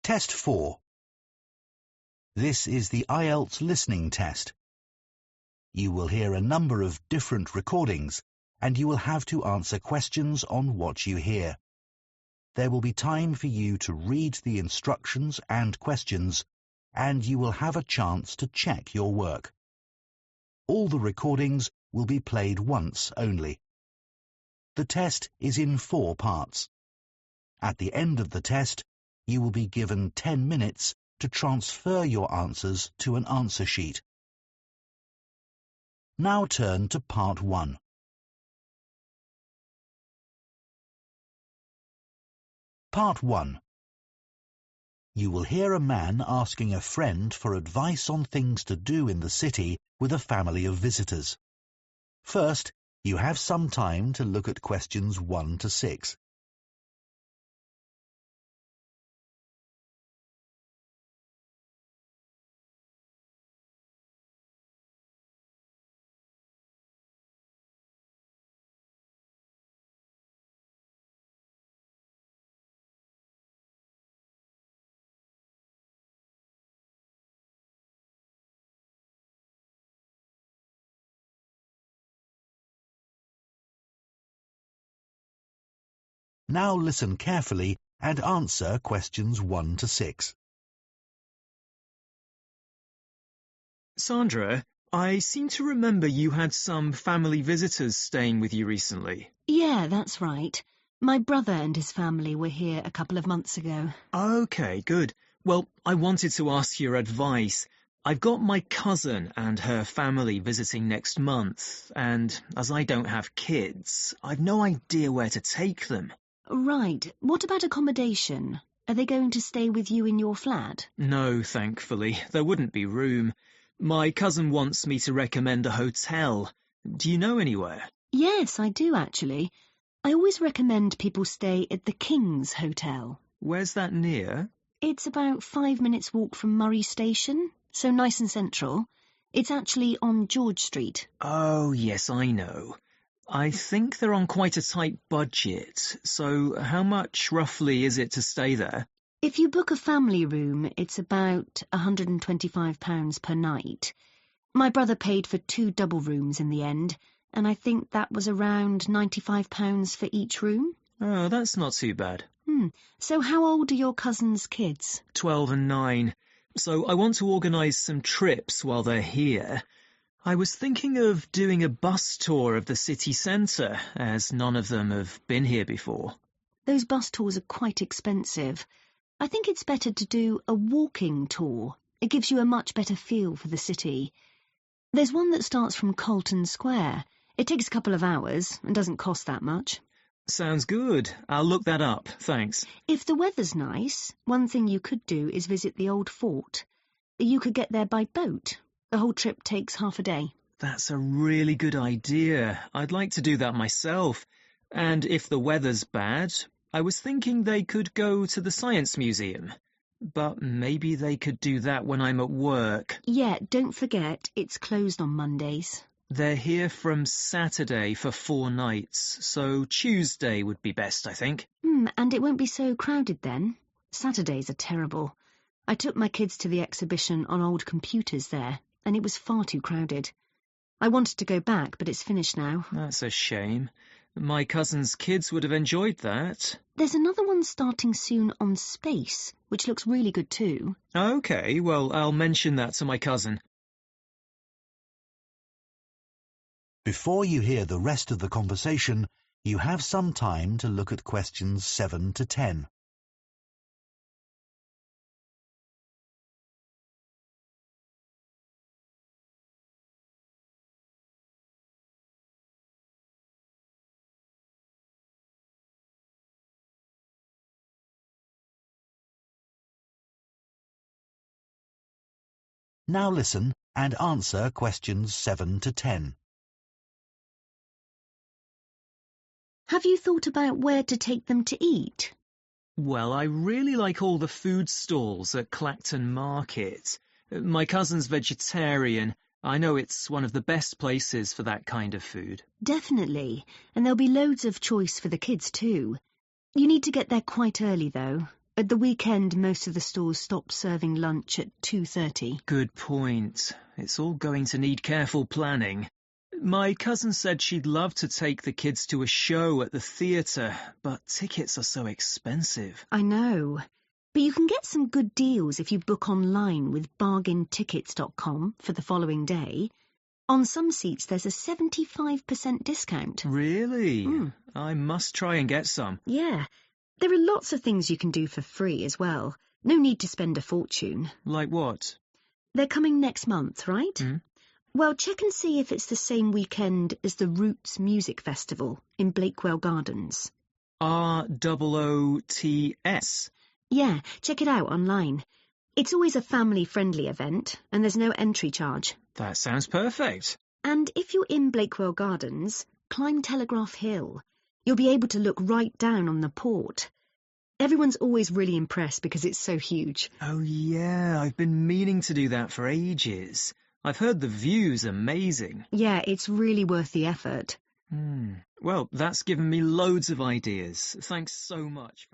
Test 4. This is the IELTS listening test. You will hear a number of different recordings, and you will have to answer questions on what you hear. There will be time for you to read the instructions and questions, and you will have a chance to check your work. All the recordings will be played once only. The test is in 4 parts. At the end of the test, you will be given 10 minutes to transfer your answers to an answer sheet. Now turn to Part 1. Part 1. You will hear a man asking a friend for advice on things to do in the city with a family of visitors. First, you have some time to look at questions 1 to 6. Now listen carefully and answer questions 1 to 6. Sandra, I seem to remember you had some family visitors staying with you recently. Yeah, that's right. My brother and his family were here a couple of months ago. Okay, good. Well, I wanted to ask your advice. I've got my cousin and her family visiting next month, and as I don't have kids, I've no idea where to take them. Right. What about accommodation? Are they going to stay with you in your flat? No, thankfully. There wouldn't be room. My cousin wants me to recommend a hotel. Do you know anywhere? Yes, I do actually. I always recommend people stay at the King's Hotel. Where's that near? It's about 5 minutes walk from Murray Station, so nice and central. It's actually on George Street. Oh, yes, I know. I think they're on quite a tight budget, so how much roughly is it to stay there? If you book a family room, it's about £125 per night. My brother paid for 2 double rooms in the end, and I think that was around £95 for each room. Oh, that's not too bad. So how old are your cousin's kids? 12 and 9. So I want to organise some trips while they're here. I was thinking of doing a bus tour of the city centre, as none of them have been here before. Those bus tours are quite expensive. I think it's better to do a walking tour. It gives you a much better feel for the city. There's one that starts from Colton Square. It takes a couple of hours and doesn't cost that much. Sounds good. I'll look that up, thanks. If the weather's nice, one thing you could do is visit the old fort. You could get there by boat. The whole trip takes half a day. That's a really good idea. I'd like to do that myself. And if the weather's bad, I was thinking they could go to the Science Museum. But maybe they could do that when I'm at work. Yeah, don't forget, it's closed on Mondays. They're here from Saturday for 4 nights, so Tuesday would be best, I think. And it won't be so crowded then. Saturdays are terrible. I took my kids to the exhibition on old computers there, and it was far too crowded. I wanted to go back, but it's finished now. That's a shame. My cousin's kids would have enjoyed that. There's another one starting soon on space, which looks really good too. Okay, well, I'll mention that to my cousin. Before you hear the rest of the conversation, you have some time to look at questions 7 to 10. Now listen and answer questions 7 to 10. Have you thought about where to take them to eat? Well, I really like all the food stalls at Clacton Market. My cousin's vegetarian. I know it's one of the best places for that kind of food. Definitely, and there'll be loads of choice for the kids too. You need to get there quite early though. At the weekend, most of the stores stop serving lunch at 2:30. Good point. It's all going to need careful planning. My cousin said she'd love to take the kids to a show at the theatre, but tickets are so expensive. I know. But you can get some good deals if you book online with bargaintickets.com for the following day. On some seats, there's a 75% discount. Really? Mm. I must try and get some. Yeah. There are lots of things you can do for free as well. No need to spend a fortune. Like what? They're coming next month, right? Mm. Well, check and see if it's the same weekend as the Roots Music Festival in Blakewell Gardens. ROOTS? Yeah, check it out online. It's always a family-friendly event, and there's no entry charge. That sounds perfect. And if you're in Blakewell Gardens, climb Telegraph Hill. You'll be able to look right down on the port. Everyone's always really impressed because it's so huge. Oh yeah, I've been meaning to do that for ages. I've heard the view's amazing. Yeah, it's really worth the effort. Well, that's given me loads of ideas. Thanks so much.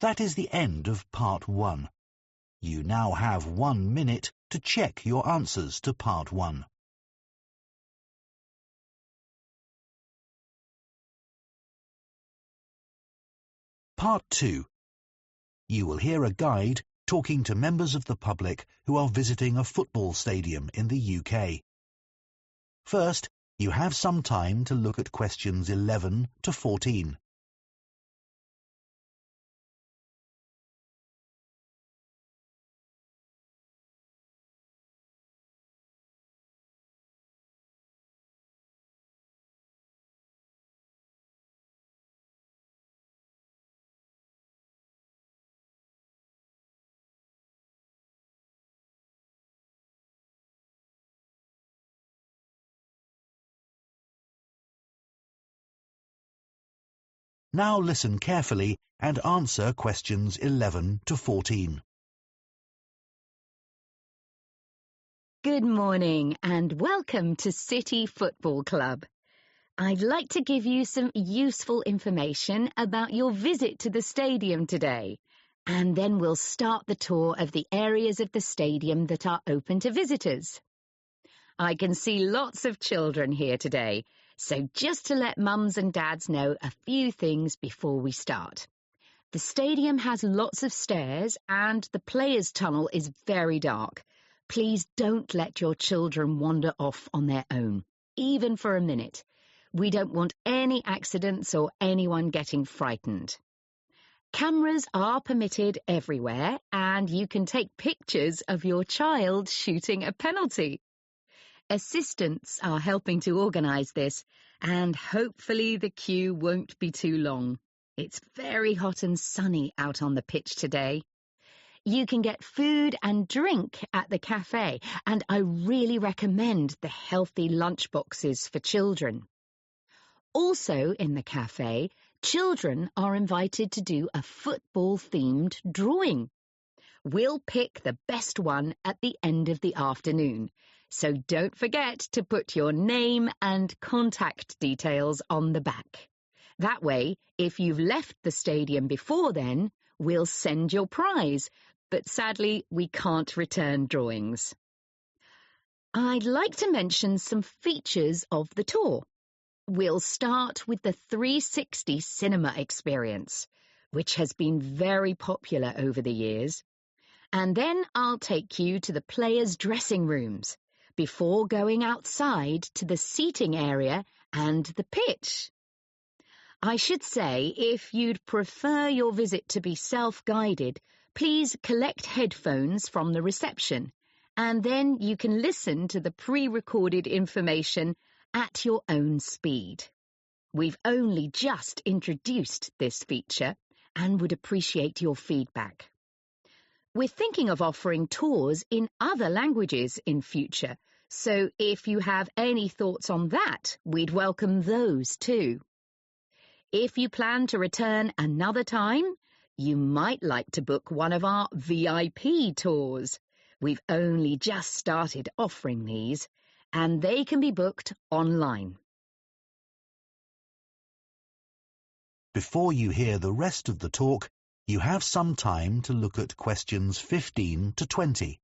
That is the end of part 1. You now have 1 minute to check your answers to part 1. Part 2. You will hear a guide talking to members of the public who are visiting a football stadium in the UK. First, you have some time to look at questions 11 to 14. Now listen carefully and answer questions 11 to 14. Good morning and welcome to City Football Club. I'd like to give you some useful information about your visit to the stadium today, and then we'll start the tour of the areas of the stadium that are open to visitors. I can see lots of children here today, so just to let mums and dads know a few things before we start. The stadium has lots of stairs and the players' tunnel is very dark. Please don't let your children wander off on their own, even for a minute. We don't want any accidents or anyone getting frightened. Cameras are permitted everywhere, and you can take pictures of your child shooting a penalty. Assistants are helping to organise this, and hopefully the queue won't be too long. It's very hot and sunny out on the pitch today. You can get food and drink at the cafe, and I really recommend the healthy lunch boxes for children. Also in the cafe, children are invited to do a football-themed drawing. We'll pick the best one at the end of the afternoon, so don't forget to put your name and contact details on the back. That way, if you've left the stadium before then, we'll send your prize, but sadly we can't return drawings. I'd like to mention some features of the tour. We'll start with the 360 cinema experience, which has been very popular over the years. And then I'll take you to the players' dressing rooms, before going outside to the seating area and the pitch. I should say, if you'd prefer your visit to be self-guided, please collect headphones from the reception, and then you can listen to the pre-recorded information at your own speed. We've only just introduced this feature and would appreciate your feedback. We're thinking of offering tours in other languages in future, so if you have any thoughts on that, we'd welcome those too. If you plan to return another time, you might like to book one of our VIP tours. We've only just started offering these, and they can be booked online. Before you hear the rest of the talk, you have some time to look at questions 15 to 20.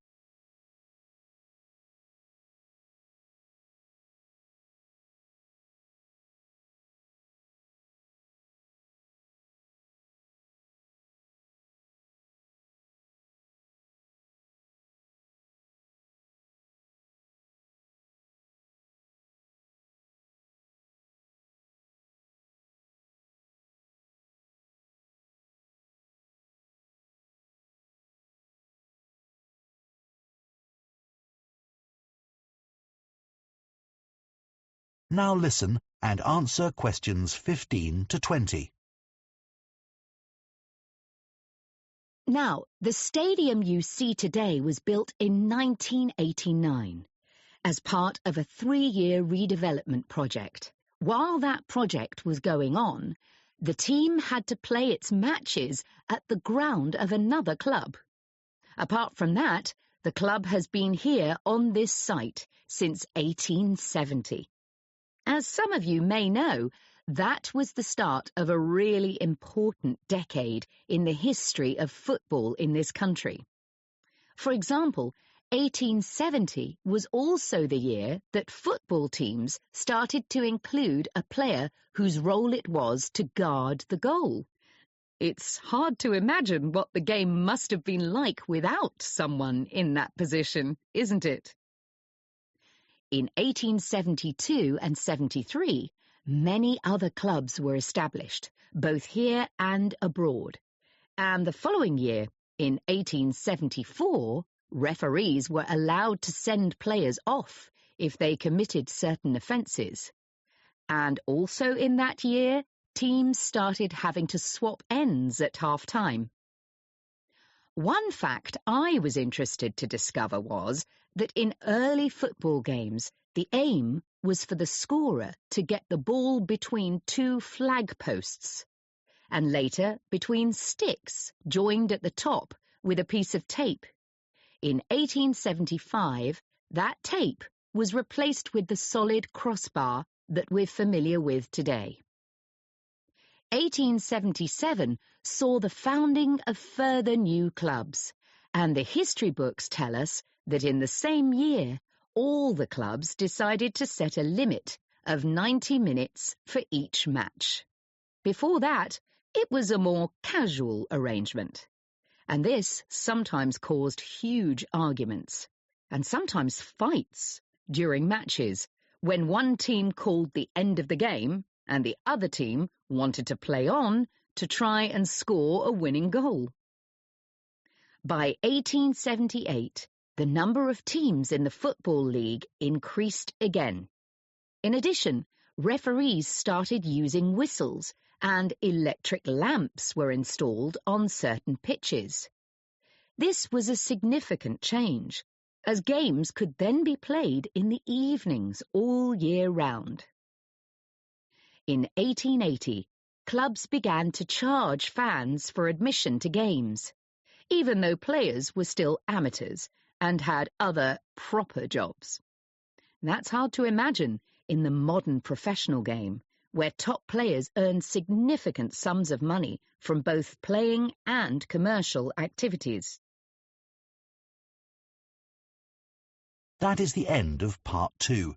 Now listen and answer questions 15 to 20. Now, the stadium you see today was built in 1989 as part of a 3-year redevelopment project. While that project was going on, the team had to play its matches at the ground of another club. Apart from that, the club has been here on this site since 1870. As some of you may know, that was the start of a really important decade in the history of football in this country. For example, 1870 was also the year that football teams started to include a player whose role it was to guard the goal. It's hard to imagine what the game must have been like without someone in that position, isn't it? In 1872 and 73, many other clubs were established, both here and abroad. And the following year, in 1874, referees were allowed to send players off if they committed certain offences. And also in that year, teams started having to swap ends at half-time. One fact I was interested to discover was that in early football games, the aim was for the scorer to get the ball between 2 flag posts, and later between sticks joined at the top with a piece of tape. In 1875, that tape was replaced with the solid crossbar that we're familiar with today. 1877 saw the founding of further new clubs, and the history books tell us that in the same year, all the clubs decided to set a limit of 90 minutes for each match. Before that, it was a more casual arrangement, and this sometimes caused huge arguments, and sometimes fights during matches, when one team called the end of the game and the other team wanted to play on to try and score a winning goal. By 1878, the number of teams in the Football League increased again. In addition, referees started using whistles and electric lamps were installed on certain pitches. This was a significant change, as games could then be played in the evenings all year round. In 1880, clubs began to charge fans for admission to games, even though players were still amateurs and had other proper jobs. That's hard to imagine in the modern professional game, where top players earn significant sums of money from both playing and commercial activities. That is the end of part 2.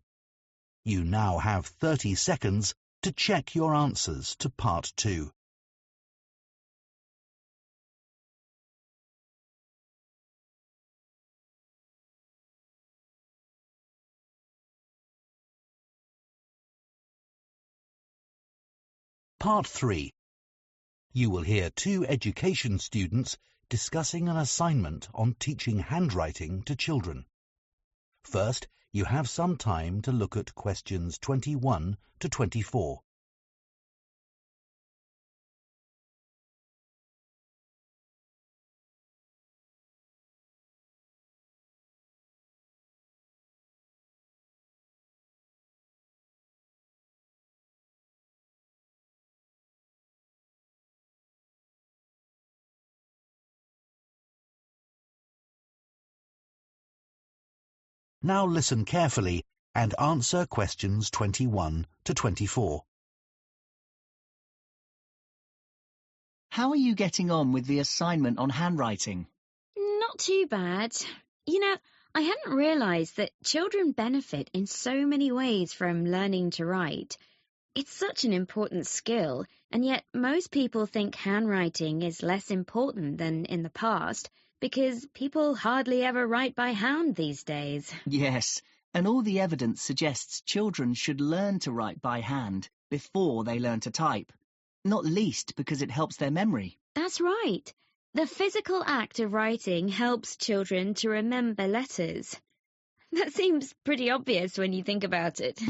You now have 30 seconds to check your answers to part 2. Part 3. You will hear 2 education students discussing an assignment on teaching handwriting to children. First, you have some time to look at questions 21 to 24. Now listen carefully and answer questions 21 to 24. How are you getting on with the assignment on handwriting? Not too bad. I hadn't realised that children benefit in so many ways from learning to write. It's such an important skill, and yet most people think handwriting is less important than in the past because people hardly ever write by hand these days. Yes, and all the evidence suggests children should learn to write by hand before they learn to type, not least because it helps their memory. That's right. The physical act of writing helps children to remember letters. That seems pretty obvious when you think about it.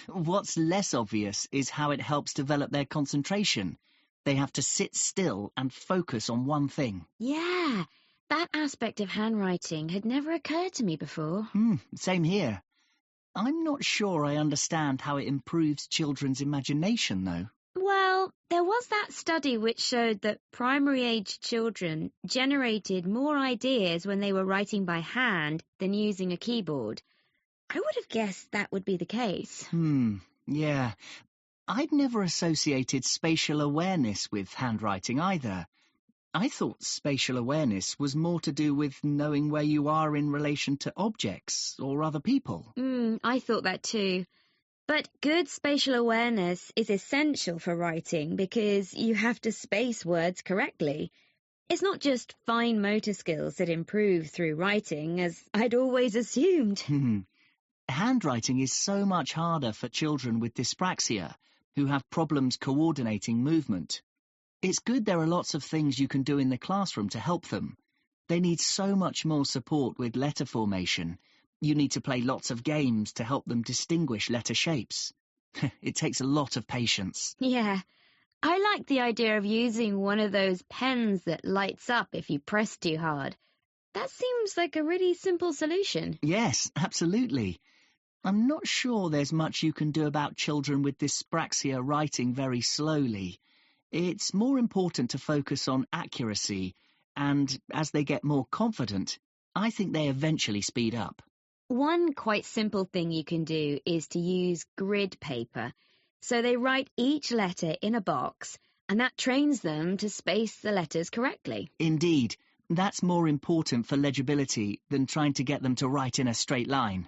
What's less obvious is how it helps develop their concentration. They have to sit still and focus on one thing. Yeah, that aspect of handwriting had never occurred to me before. Same here. I'm not sure I understand how it improves children's imagination, though. Well, there was that study which showed that primary-aged children generated more ideas when they were writing by hand than using a keyboard. I would have guessed that would be the case. Yeah. I'd never associated spatial awareness with handwriting either. I thought spatial awareness was more to do with knowing where you are in relation to objects or other people. I thought that too. But good spatial awareness is essential for writing because you have to space words correctly. It's not just fine motor skills that improve through writing, as I'd always assumed. Handwriting is so much harder for children with dyspraxia, who have problems coordinating movement. It's good there are lots of things you can do in the classroom to help them. They need so much more support with letter formation. You need to play lots of games to help them distinguish letter shapes. It takes a lot of patience. Yeah, I like the idea of using one of those pens that lights up if you press too hard. That seems like a really simple solution. Yes, absolutely. I'm not sure there's much you can do about children with dyspraxia writing very slowly. It's more important to focus on accuracy, and as they get more confident, I think they eventually speed up. One quite simple thing you can do is to use grid paper. So they write each letter in a box, and that trains them to space the letters correctly. Indeed, that's more important for legibility than trying to get them to write in a straight line.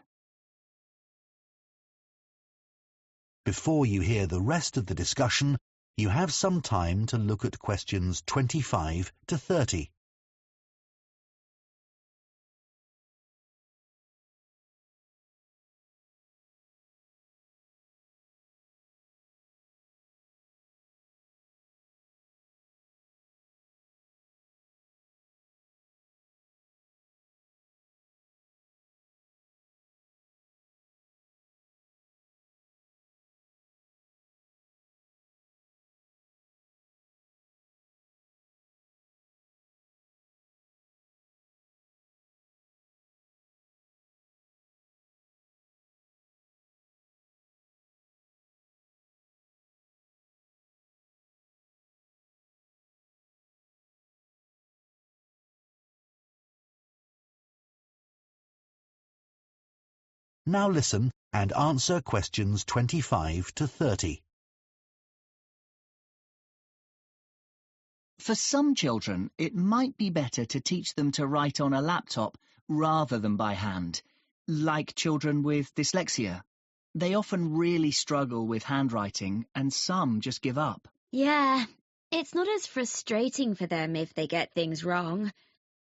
Before you hear the rest of the discussion, you have some time to look at questions 25 to 30. Now listen and answer questions 25 to 30. For some children, it might be better to teach them to write on a laptop rather than by hand, like children with dyslexia. They often really struggle with handwriting, and some just give up. Yeah, it's not as frustrating for them if they get things wrong.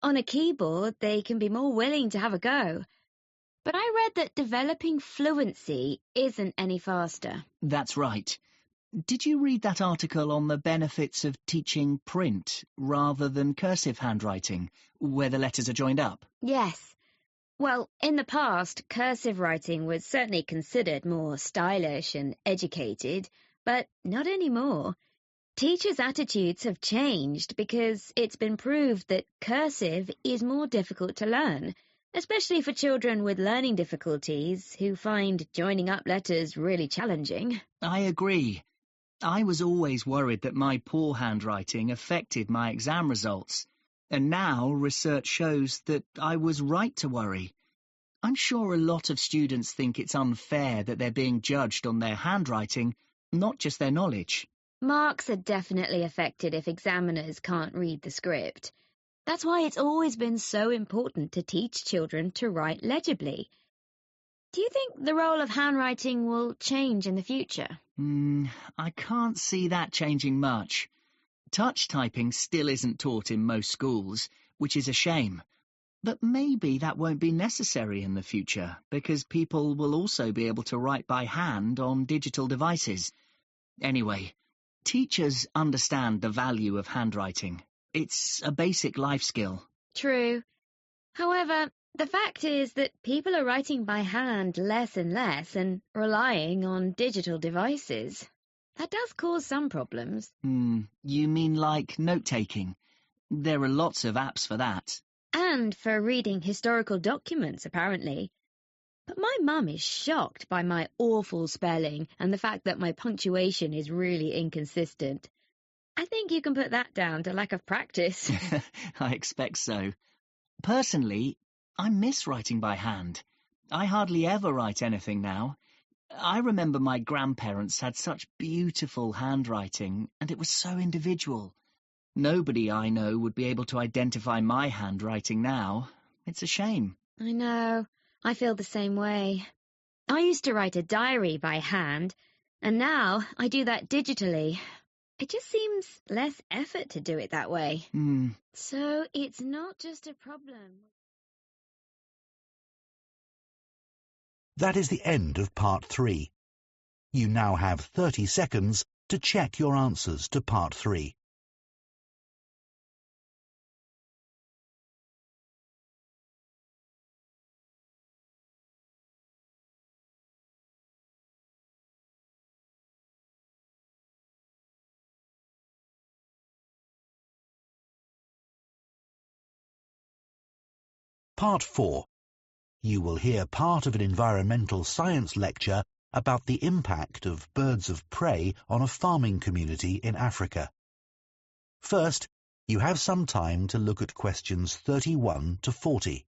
On a keyboard, they can be more willing to have a go. But I read that developing fluency isn't any faster. That's right. Did you read that article on the benefits of teaching print rather than cursive handwriting, where the letters are joined up? Yes. Well, in the past, cursive writing was certainly considered more stylish and educated, but not anymore. Teachers' attitudes have changed because it's been proved that cursive is more difficult to learn, especially for children with learning difficulties who find joining up letters really challenging. I agree. I was always worried that my poor handwriting affected my exam results, and now research shows that I was right to worry. I'm sure a lot of students think it's unfair that they're being judged on their handwriting, not just their knowledge. Marks are definitely affected if examiners can't read the script. That's why it's always been so important to teach children to write legibly. Do you think the role of handwriting will change in the future? I can't see that changing much. Touch typing still isn't taught in most schools, which is a shame. But maybe that won't be necessary in the future, because people will also be able to write by hand on digital devices. Anyway, teachers understand the value of handwriting. It's a basic life skill. True. However, the fact is that people are writing by hand less and less and relying on digital devices. That does cause some problems. You mean like note-taking? There are lots of apps for that. And for reading historical documents, apparently. But my mum is shocked by my awful spelling and the fact that my punctuation is really inconsistent. I think you can put that down to lack of practice. I expect so. Personally, I miss writing by hand. I hardly ever write anything now. I remember my grandparents had such beautiful handwriting, and it was so individual. Nobody I know would be able to identify my handwriting now. It's a shame. I know. I feel the same way. I used to write a diary by hand, and now I do that digitally. It just seems less effort to do it that way. So it's not just a problem. That is the end of part 3. You now have 30 seconds to check your answers to part 3. Part 4. You will hear part of an environmental science lecture about the impact of birds of prey on a farming community in Africa. First, you have some time to look at questions 31 to 40.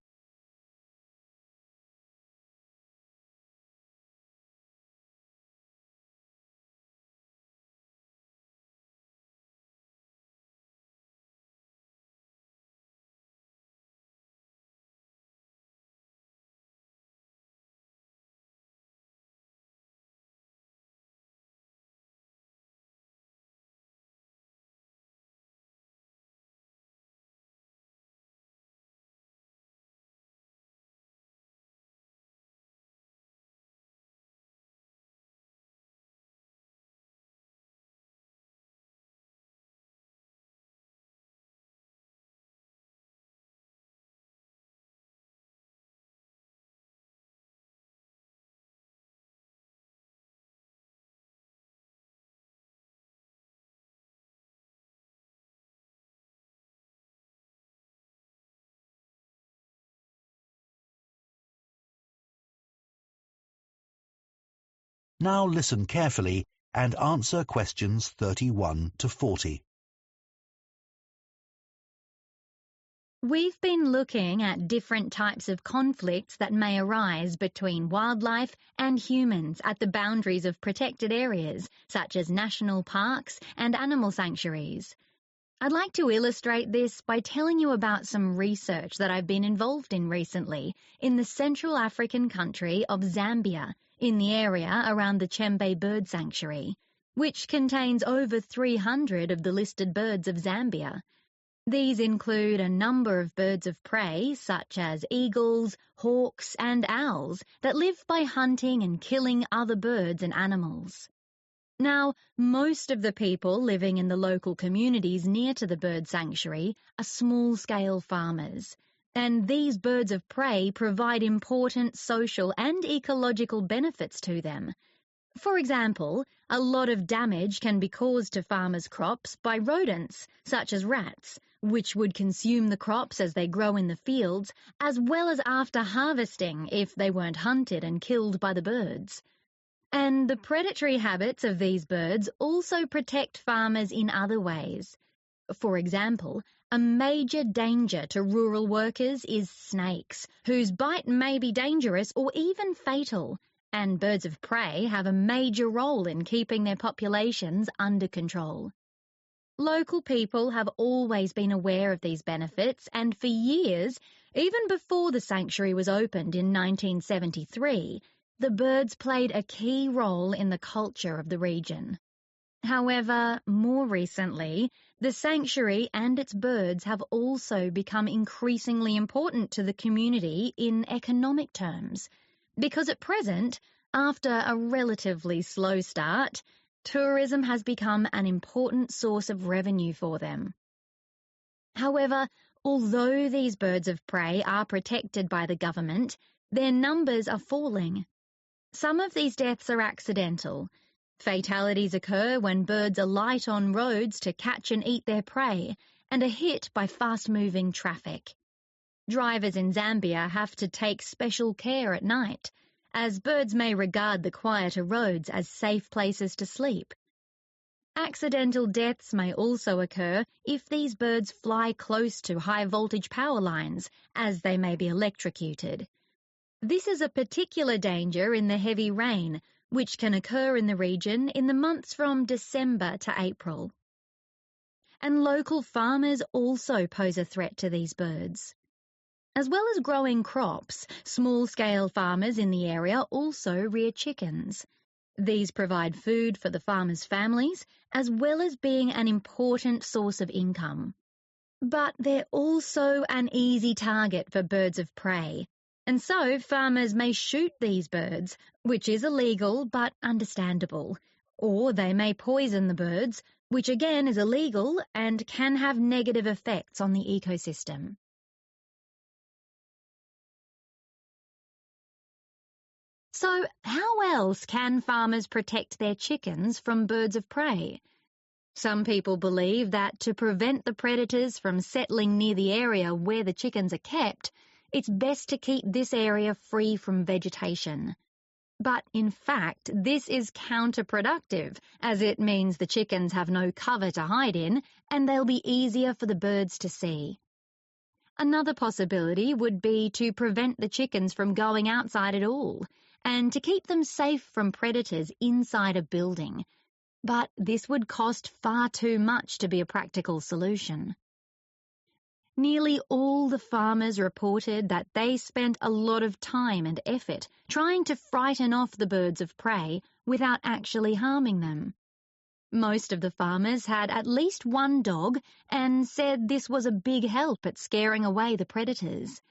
Now listen carefully and answer questions 31 to 40. We've been looking at different types of conflicts that may arise between wildlife and humans at the boundaries of protected areas, such as national parks and animal sanctuaries. I'd like to illustrate this by telling you about some research that I've been involved in recently in the Central African country of Zambia, in the area around the Chembe Bird Sanctuary, which contains over 300 of the listed birds of Zambia. These include a number of birds of prey, such as eagles, hawks, and owls, that live by hunting and killing other birds and animals. Now, most of the people living in the local communities near to the bird sanctuary are small-scale farmers, and these birds of prey provide important social and ecological benefits to them. For example, a lot of damage can be caused to farmers' crops by rodents, such as rats, which would consume the crops as they grow in the fields, as well as after harvesting if they weren't hunted and killed by the birds. And the predatory habits of these birds also protect farmers in other ways. For example, a major danger to rural workers is snakes, whose bite may be dangerous or even fatal. and birds of prey have a major role in keeping their populations under control. Local people have always been aware of these benefits, and for years, even before the sanctuary was opened in 1973, the birds played a key role in the culture of the region. However, more recently, the sanctuary and its birds have also become increasingly important to the community in economic terms, because at present, after a relatively slow start, tourism has become an important source of revenue for them. However, although these birds of prey are protected by the government, their numbers are falling. Some of these deaths are accidental. Fatalities occur when birds alight on roads to catch and eat their prey and are hit by fast-moving traffic. Drivers in Zambia have to take special care at night, as birds may regard the quieter roads as safe places to sleep. Accidental deaths may also occur if these birds fly close to high-voltage power lines, as they may be electrocuted. This is a particular danger in the heavy rain, which can occur in the region in the months from December to April. And local farmers also pose a threat to these birds. As well as growing crops, small-scale farmers in the area also rear chickens. These provide food for the farmers' families, as well as being an important source of income. But they're also an easy target for birds of prey, and so farmers may shoot these birds, which is illegal but understandable, or they may poison the birds, which again is illegal and can have negative effects on the ecosystem. So, how else can farmers protect their chickens from birds of prey? Some people believe that to prevent the predators from settling near the area where the chickens are kept, it's best to keep this area free from vegetation. But in fact, this is counterproductive, as it means the chickens have no cover to hide in, and they'll be easier for the birds to see. Another possibility would be to prevent the chickens from going outside at all, and to keep them safe from predators inside a building. But this would cost far too much to be a practical solution. Nearly all the farmers reported that they spent a lot of time and effort trying to frighten off the birds of prey without actually harming them. Most of the farmers had at least one dog and said this was a big help at scaring away the predators.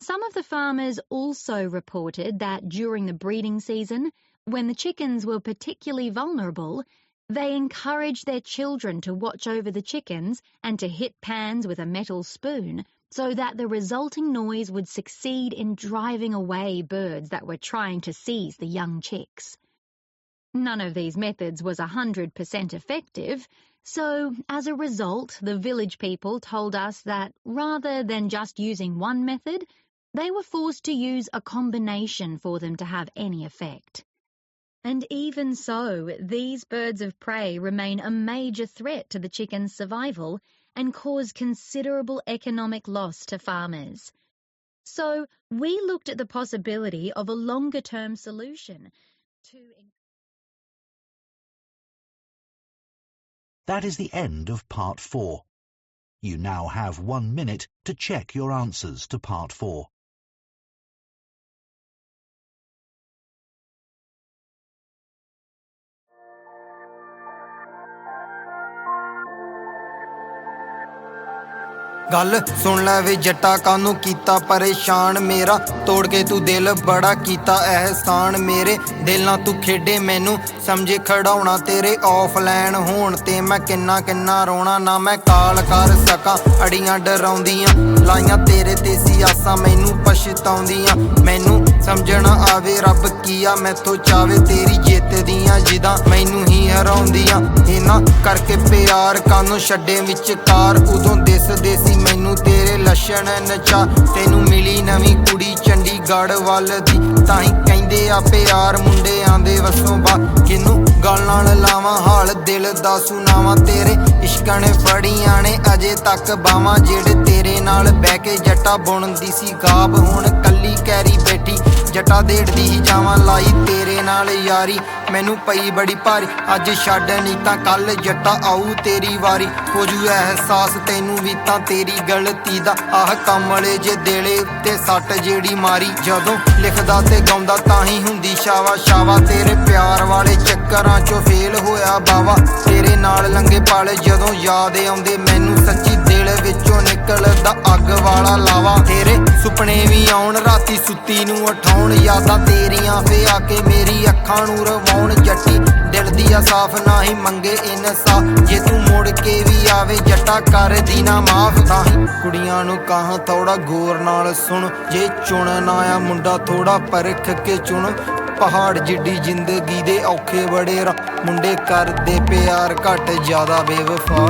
Some of the farmers also reported that during the breeding season, when the chickens were particularly vulnerable, they encouraged their children to watch over the chickens and to hit pans with a metal spoon so that the resulting noise would succeed in driving away birds that were trying to seize the young chicks. None of these methods was 100% effective, so as a result, the village people told us that rather than just using one method, they were forced to use a combination for them to have any effect. And even so, these birds of prey remain a major threat to the chickens' survival and cause considerable economic loss to farmers. So we looked at the possibility of a longer-term solution to... That is the end of Part 4. You now have 1 minute to check your answers to Part 4. गल सुन लै वे जट्टा कानू कीता परेशान मेरा तोड़ के तू दिल बड़ा कीता एहसान मेरे दिल ना तू खेडे मैनू समझे खड़ाउणा तेरे ऑफलाइन होण ते मैं किन्ना किन्ना रोना ना मैं काल कर सकां अड़ियां डराउंदियां लाइयां तेरे ते सियासां मैनू पछताउंदियां मैनू समझना आवे रब कीया मैथों चावे तेरी जित दियां जिदां मैनू ही हराउंदियां इना करके प्यार कानू छड्डे विचकार उदों दिसदे सी मैनू तेरे लछण नचा तेनू मिली नवीं कुड़ी चंडीगढ़ वल दी ताहीं कहंदे आ प्यार मुंडियां दे वसों बा किनू गल नाल लावां हाल दिल दा सुनावां तेरे इश्क ने फड़ियां ने अजे तक बावां जेड़े तेरे नाल बह के जट्टा बुणदी सी गाब हुण कल्ली कैरी बैठी ਜੱਟਾ ਦੇੜਦੀ ਹੀ ਜਾਵਾਂ ਲਾਈ ਤੇਰੇ ਨਾਲ ਯਾਰੀ ਮੈਨੂੰ ਪਈ ਬੜੀ ਭਾਰੀ ਅੱਜ ਛੱਡ ਨਹੀਂ ਤਾਂ ਕੱਲ ਜੱਟਾ ਆਊ ਤੇਰੀ ਵਾਰੀ ਹੋ ਜੂ ਅਹਿਸਾਸ ਤੈਨੂੰ ਵੀ ਤਾਂ ਤੇਰੀ ਗਲਤੀ ਦਾ ਆਹ ਕਮਲੇ ਜੇ ਦੇਲੇ ਉੱਤੇ ਸੱਟ ਜਿਹੜੀ ਮਾਰੀ ਜਦੋਂ ਲਿਖਦਾ ਤੇ ਗਾਉਂਦਾ ਤਾਂ ਹੀ ਹੁੰਦੀ ਸ਼ਾਵਾ ਸ਼ਾਵਾ ਤੇਰੇ ਪਿਆਰ ਵਾਲੇ ਚੱਕਰਾਂ ਚੋਂ ਫੇਲ ਹੋਇਆ ਬਾਵਾ ਤੇਰੇ ਨਾਲ ਲੰਗੇ ਪਲ ਜਦੋਂ ਯਾਦ ਆਉਂਦੇ ਮੈਨੂੰ ਸੱਚੀ ਦਿਲ ਵਿੱਚੋਂ ਨਿਕਲਦਾ ਅੱਗ ਵਾਲਾ ਲਾਵਾ ਤੇਰੇ ਸੁਪਨੇ ਵੀ ਆਉਣ ਰਾਤੀ ਸੁੱਤੀ ਨੂੰ ਉਠਾਉਣ ਯਾਦਾਂ ਤੇਰੀਆਂ ਫੇ ਆ ਕੇ ਮੇਰੀ ਅੱਖਾਂ ਨੂੰ ਰਵਾਉਣ ਜੱਟੀ ਦਿਲ ਦੀ ਆ ਸਾਫ ਨਾ ਹੀ ਮੰਗੇ ਇਨਸਾਫ ਜੇ ਤੂੰ ਮੁੜ ਕੇ ਵੀ ਆਵੇ ਜੱਟਾ ਕਰ ਦੀ ਨਾ ਮਾਫ ਤਾਂ ਹੀ ਕੁੜੀਆਂ ਨੂੰ ਕਹਾਂ ਥੋੜਾ ਗੌਰ ਨਾਲ ਸੁਣ ਜੇ ਚੁਣਨਾ ਆ ਮੁੰਡਾ ਥੋੜਾ ਪਰਖ ਕੇ ਚੁਣ ਪਹਾੜ ਜਿੱਡੀ ਜ਼ਿੰਦਗੀ ਦੇ ਔਖੇ ਬੜੇ ਮੁੰਡੇ ਕਰਦੇ ਪਿਆਰ ਘੱਟ ਜ਼ਿਆਦਾ ਬੇਵਫਾ